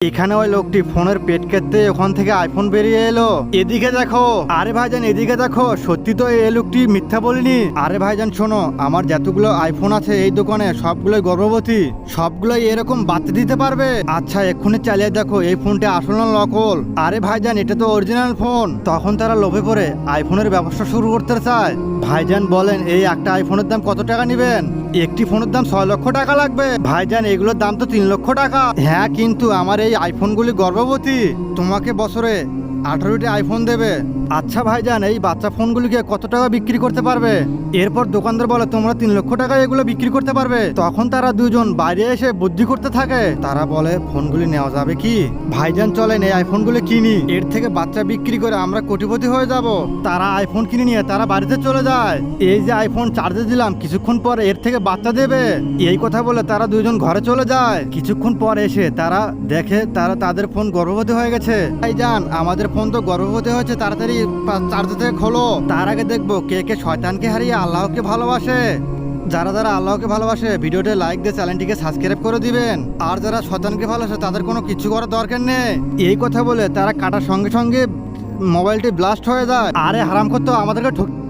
এখানে ওই লোকটি ফোনের পেট কেটে ওখান থেকে আইফোন বেরিয়ে এলো। এদিকে দেখো, আরে ভাইজান এদিকে দেখো, সত্যি তো এই লোকটি মিথ্যা বলিনি। আরে ভাইজান শোনো, আমার যতগুলো আইফোন আছে এই দোকানে সবগুলোই গর্ভবতী, সবগুলোই এরকম বাচ্চা দিতে পারবে। আচ্ছা এক্ষুনি চালিয়ে দেখো এই ফোনটা আসল না নকল। আরে ভাইজান এটা তো অরিজিনাল ফোন। তখন তারা লোভে পড়ে আইফোনের ব্যবসা শুরু করতে চায়। ভাইজান বলেন এই একটা আইফোনের দাম কত টাকা নেবেন? একটি ফোনের দাম 6 লক্ষ টাকা লাগবে। ভাইজান এগুলোর দাম তো 3 লক্ষ টাকা। হ্যাঁ কিন্তু আমার এই আইফোনগুলি গর্ভবতী, তোমাকে বছরে 18টি আইফোন দেবে। আচ্ছা ভাইজান এই বাচ্চা ফোনগুলিকে কত টাকা বিক্রি করতে পারবে? এরপর দোকানদার বলে তোমরা 3 লক্ষ টাকায় এগুলো বিক্রি করতে পারবে। তখন তারা দুজন বাইরে এসে বুদ্ধি করতে থাকে। তারা বলে ফোনগুলি নেওয়া যাবে কি? ভাইজান চলেন এই আইফোনগুলি কিনি, এর থেকে বাচ্চা বিক্রি করে আমরা কোটিপতি হয়ে যাব। তারা আইফোন কিনে নিয়ে তারা বাড়িতে চলে যায়। এই যে আইফোন চার্জে দিলাম, কিছুক্ষণ পরে এর থেকে বাচ্চা দেবে। এই কথা বলে তারা দুজন ঘরে চলে যায়। কিছুক্ষণ পর এসে তারা দেখে তাদের ফোন গর্ভবতী হয়ে গেছে। ভাইজান আমাদের ফোন তো গর্ভবতী হয়েছে, তাড়াতাড়ি চার্জ থেকে খোলো। তার আগে দেখবো কে কে শয়তানকে হারিয়ে আল্লাহকে ভালোবাসে। যারা যারা আল্লাহকে ভালোবাসে ভিডিওতে লাইক দিয়ে চ্যানেলটিকে সাবস্ক্রাইব করে দিবেন। আর যারা শয়তানকে ভালোবাসে তাদের কোনো কিছু করার দরকার নেই। এই কথা বলে তারা কাটার সঙ্গে সঙ্গে মোবাইলটি ব্লাস্ট হয়ে যায়। আরে হারাম করতো আমাদেরকে